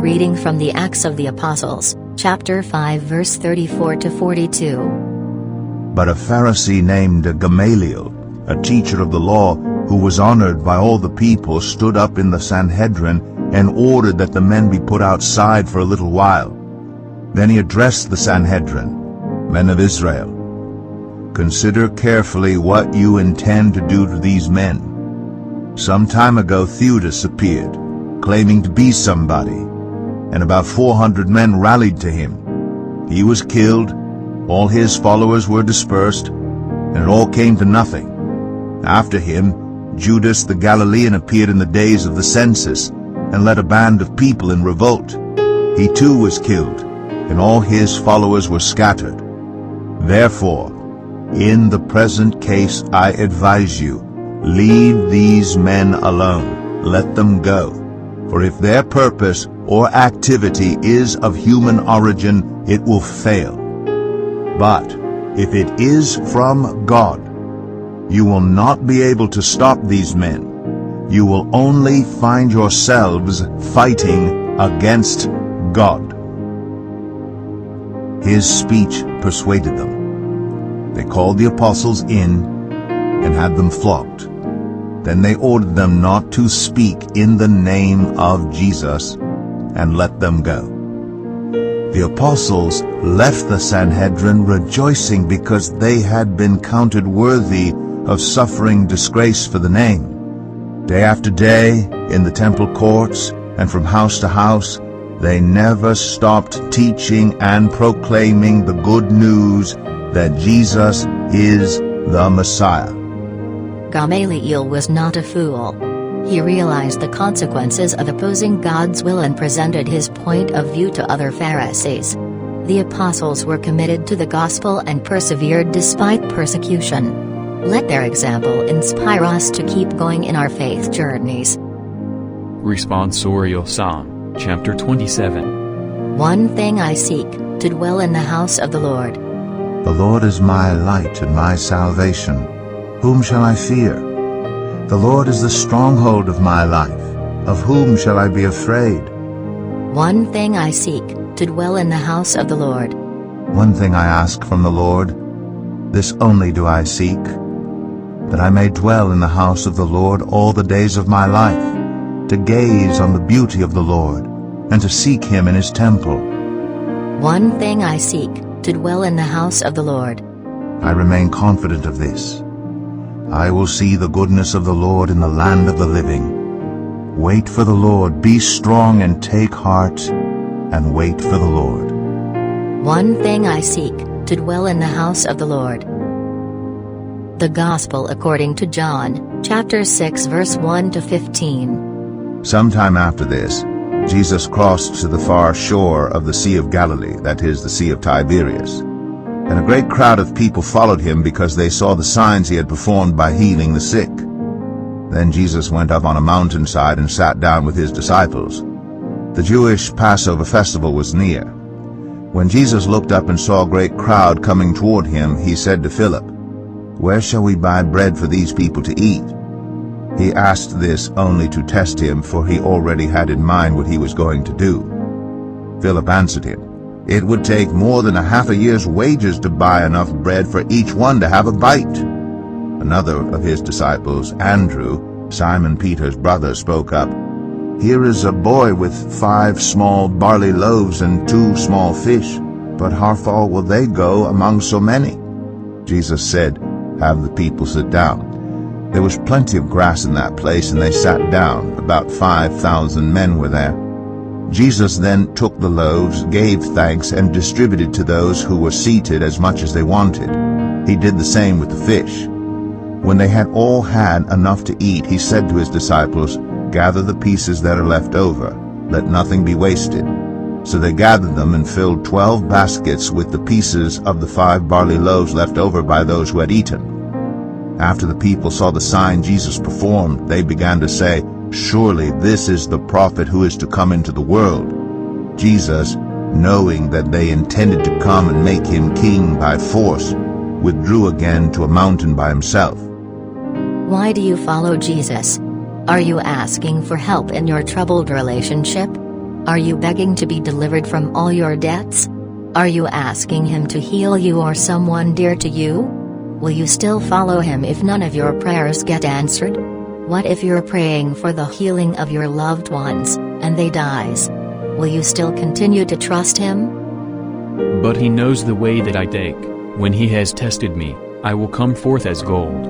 A reading from the Acts of the Apostles, chapter 5 verse 34 to 42. But a Pharisee named Gamaliel, a teacher of the law, who was honored by all the people, stood up in the Sanhedrin and ordered that the men be put outside for a little while. Then he addressed the Sanhedrin, "Men of Israel, consider carefully what you intend to do to these men. Some time ago Theudas appeared, claiming to be somebody, and about 400 men rallied to him. He was killed, all his followers were dispersed, and it all came to nothing. After him, Judas the Galilean appeared in the days of the census and led a band of people in revolt. He too was killed, and all his followers were scattered. Therefore, in the present case I advise you, leave these men alone, let them go. For if their purpose or activity is of human origin, it will fail. But if it is from God, you will not be able to stop these men. You will only find yourselves fighting against God." His speech persuaded them. They called the apostles in and had them flogged. Then they ordered them not to speak in the name of Jesus and let them go. The apostles left the Sanhedrin rejoicing because they had been counted worthy of suffering disgrace for the name. Day after day, in the temple courts and from house to house, they never stopped teaching and proclaiming the good news that Jesus is the Messiah. Gamaliel was not a fool. He realized the consequences of opposing God's will and presented his point of view to other Pharisees. The apostles were committed to the gospel and persevered despite persecution. Let their example inspire us to keep going in our faith journeys. Responsorial Psalm, chapter 27. One thing I seek, to dwell in the house of the Lord. The Lord is my light and my salvation. Whom shall I fear? The Lord is the stronghold of my life. Of whom shall I be afraid? One thing I seek, to dwell in the house of the Lord. One thing I ask from the Lord, this only do I seek, that I may dwell in the house of the Lord all the days of my life, to gaze on the beauty of the Lord, and to seek him in his temple. One thing I seek, to dwell in the house of the Lord. I remain confident of this. I will see the goodness of the Lord in the land of the living. Wait for the Lord, be strong and take heart, and wait for the Lord. One thing I seek, to dwell in the house of the Lord. The Gospel according to John, chapter 6 verse 1 to 15. Sometime after this, Jesus crossed to the far shore of the Sea of Galilee, that is, the Sea of Tiberias. And a great crowd of people followed him because they saw the signs he had performed by healing the sick. Then Jesus went up on a mountainside and sat down with his disciples. The Jewish Passover festival was near. When Jesus looked up and saw a great crowd coming toward him, he said to Philip, "Where shall we buy bread for these people to eat?" He asked this only to test him, for he already had in mind what he was going to do. Philip answered him, "It would take more than half a year's wages to buy enough bread for each one to have a bite." Another of his disciples, Andrew, Simon Peter's brother, spoke up, "Here is a boy with 5 small barley loaves and 2 small fish, but how far will they go among so many?" Jesus said, "Have the people sit down." There was plenty of grass in that place, and they sat down. About 5,000 men were there. Jesus then took the loaves, gave thanks, and distributed to those who were seated as much as they wanted. He did the same with the fish. When they had all had enough to eat, he said to his disciples, "Gather the pieces that are left over. Let nothing be wasted." So they gathered them and filled 12 baskets with the pieces of the 5 barley loaves left over by those who had eaten. After the people saw the sign Jesus performed, they began to say, "Surely this is the prophet who is to come into the world." Jesus, knowing that they intended to come and make him king by force, withdrew again to a mountain by himself. Why do you follow Jesus? Are you asking for help in your troubled relationship? Are you begging to be delivered from all your debts? Are you asking him to heal you or someone dear to you? Will you still follow him if none of your prayers get answered? What if you're praying for the healing of your loved ones, and they dies? Will you still continue to trust him? But he knows the way that I take. When he has tested me, I will come forth as gold.